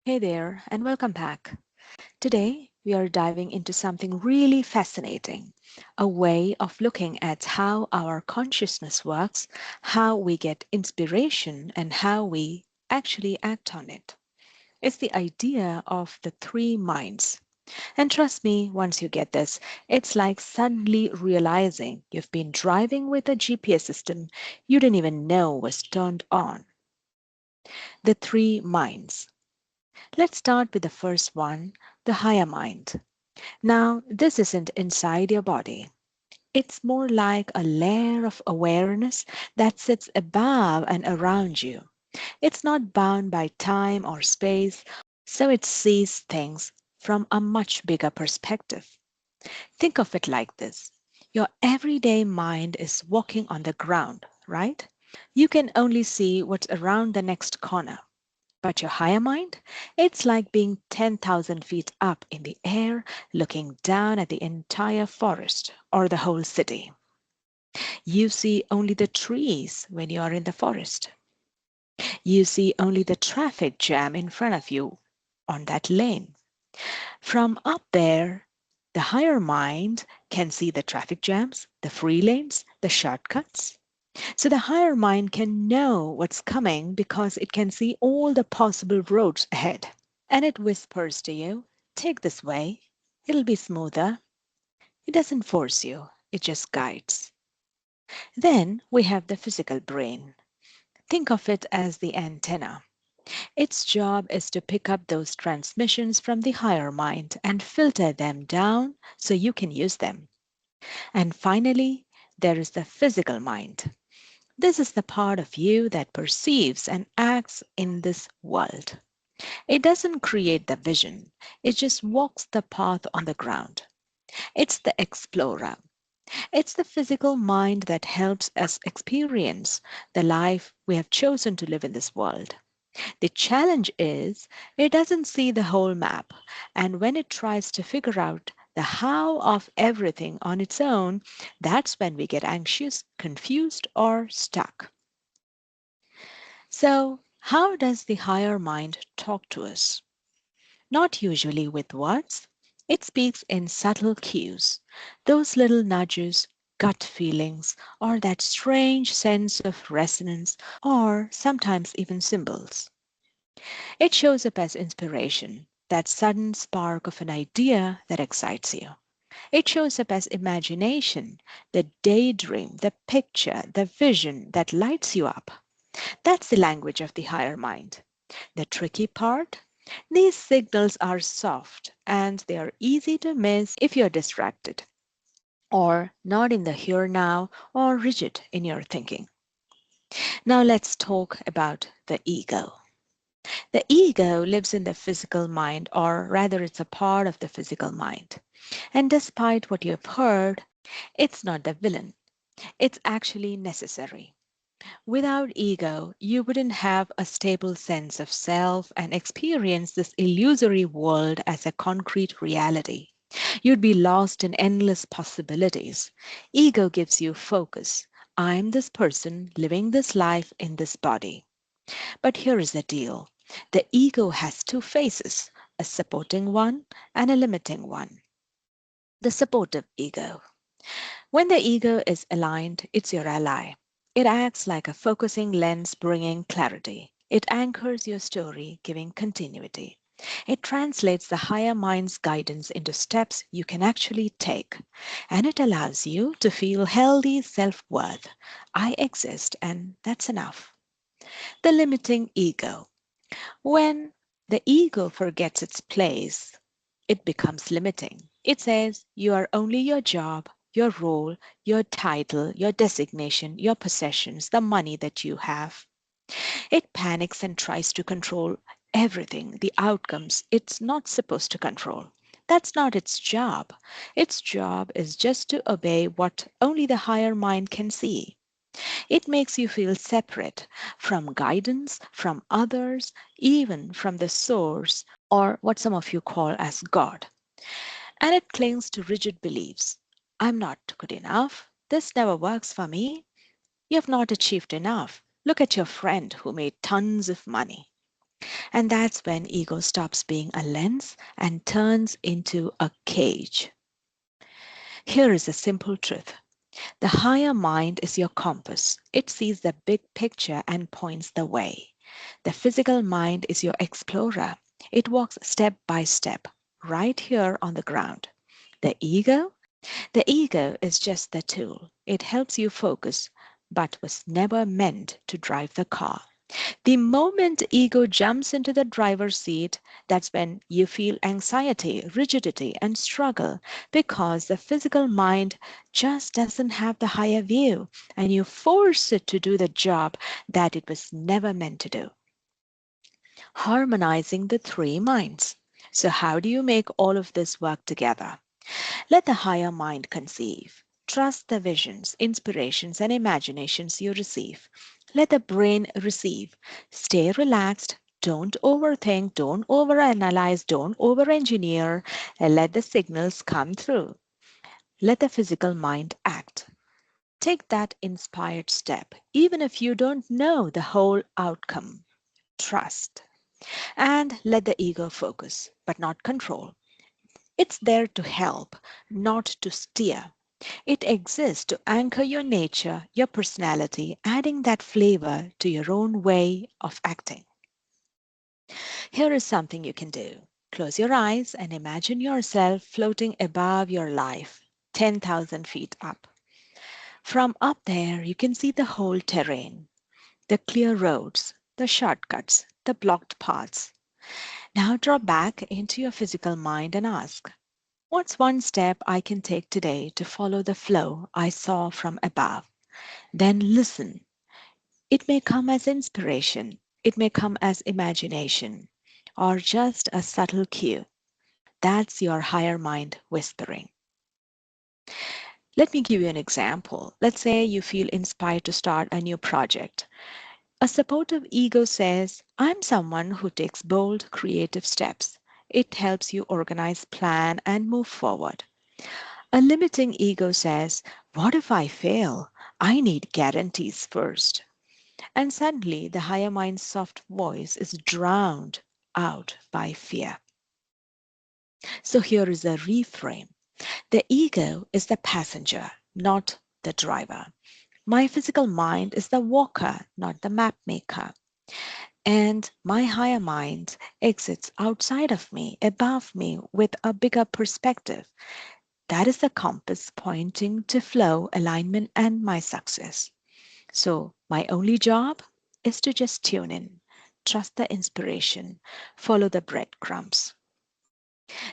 Hey there, and welcome back. Today, we are diving into something really fascinating, a way of looking at how our consciousness works, how we get inspiration, and how we actually act on it. It's the idea of the three minds. And trust me, once you get this, it's like suddenly realizing you've been driving with a GPS system you didn't even know was turned on. The three minds. Let's start with the first one, the higher mind. Now, this isn't inside your body. It's more like a layer of awareness that sits above and around you. It's not bound by time or space, so it sees things from a much bigger perspective. Think of it like this. Your everyday mind is walking on the ground, right? You can only see what's around the next corner. But your higher mind, it's like being 10,000 feet up in the air, looking down at the entire forest or the whole city. You see only the trees when you are in the forest. You see only the traffic jam in front of you on that lane. From up there, the higher mind can see the traffic jams, the free lanes, the shortcuts. So the higher mind can know what's coming because it can see all the possible roads ahead. And it whispers to you, take this way, it'll be smoother. It doesn't force you, it just guides. Then we have the physical brain. Think of it as the antenna. Its job is to pick up those transmissions from the higher mind and filter them down so you can use them. And finally, there is the physical mind. This is the part of you that perceives and acts in this world. It doesn't create the vision, it just walks the path on the ground. It's the explorer. It's the physical mind that helps us experience the life we have chosen to live in this world. The challenge is it doesn't see the whole map, and when it tries to figure out the how of everything on its own, that's when we get anxious, confused, or stuck. So, how does the higher mind talk to us? Not usually with words. It speaks in subtle cues, those little nudges, gut feelings, or that strange sense of resonance, or sometimes even symbols. It shows up as inspiration, that sudden spark of an idea that excites you. It shows up as imagination, the daydream, the picture, the vision that lights you up. That's the language of the higher mind. The tricky part? These signals are soft and they are easy to miss if you're distracted or not in the here now or rigid in your thinking. Now let's talk about the ego. The ego lives in the physical mind, or rather, it's a part of the physical mind. And despite what you've heard, it's not the villain, it's actually necessary. Without ego, you wouldn't have a stable sense of self and experience this illusory world as a concrete reality. You'd be lost in endless possibilities. Ego gives you focus. I'm this person living this life in this body. But here is the deal. The ego has two faces, a supporting one and a limiting one. The supportive ego. When the ego is aligned, it's your ally. It acts like a focusing lens bringing clarity. It anchors your story, giving continuity. It translates the higher mind's guidance into steps you can actually take. And it allows you to feel healthy self worth. I exist, and that's enough. The limiting ego. When the ego forgets its place, it becomes limiting. It says you are only your job, your role, your title, your designation, your possessions, the money that you have. It panics and tries to control everything, the outcomes it's not supposed to control. That's not its job. Its job is just to obey what only the higher mind can see. It makes you feel separate from guidance, from others, even from the source, or what some of you call as God. And it clings to rigid beliefs. I'm not good enough. This never works for me. You have not achieved enough. Look at your friend who made tons of money. And that's when ego stops being a lens and turns into a cage. Here is a simple truth. The higher mind is your compass. It sees the big picture and points the way. The physical mind is your explorer. It walks step by step, right here on the ground. The ego? The ego is just the tool. It helps you focus, but was never meant to drive the car. The moment ego jumps into the driver's seat, that's when you feel anxiety, rigidity, and struggle because the physical mind just doesn't have the higher view and you force it to do the job that it was never meant to do. Harmonizing the three minds. So, how do you make all of this work together? Let the higher mind conceive. Trust the visions, inspirations, and imaginations you receive. Let the brain receive. Stay relaxed. Don't overthink. Don't overanalyze. Don't overengineer. And let the signals come through. Let the physical mind act. Take that inspired step, even if you don't know the whole outcome. Trust. And let the ego focus, but not control. It's there to help, not to steer. It exists to anchor your nature, your personality, adding that flavor to your own way of acting. Here is something you can do. Close your eyes and imagine yourself floating above your life, 10,000 feet up. From up there, you can see the whole terrain, the clear roads, the shortcuts, the blocked paths. Now drop back into your physical mind and ask, what's one step I can take today to follow the flow I saw from above? Then listen. It may come as inspiration, it may come as imagination, or just a subtle cue. That's your higher mind whispering. Let me give you an example. Let's say you feel inspired to start a new project. A supportive ego says, I'm someone who takes bold, creative steps. It helps you organize, plan, and move forward. A limiting ego says, what if I fail? I need guarantees first. And suddenly, the higher mind's soft voice is drowned out by fear. So here is a reframe. The ego is the passenger, not the driver. My physical mind is the walker, not the map maker. And my higher mind exits outside of me, above me, with a bigger perspective. That is the compass pointing to flow, alignment, and my success. So, my only job is to just tune in, trust the inspiration, follow the breadcrumbs.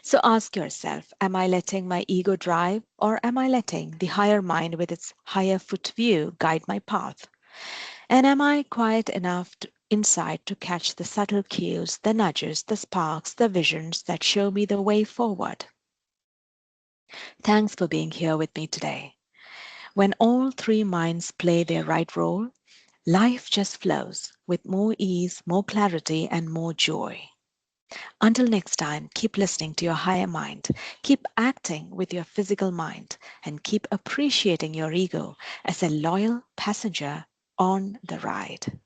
So, ask yourself, am I letting my ego drive or am I letting the higher mind with its higher foot view guide my path? And am I quiet enough inside to catch the subtle cues, the nudges, the sparks, the visions that show me the way forward? Thanks for being here with me today. When all three minds play their right role, life just flows with more ease, more clarity, and more joy. Until next time, keep listening to your higher mind, keep acting with your physical mind, and keep appreciating your ego as a loyal passenger on the ride.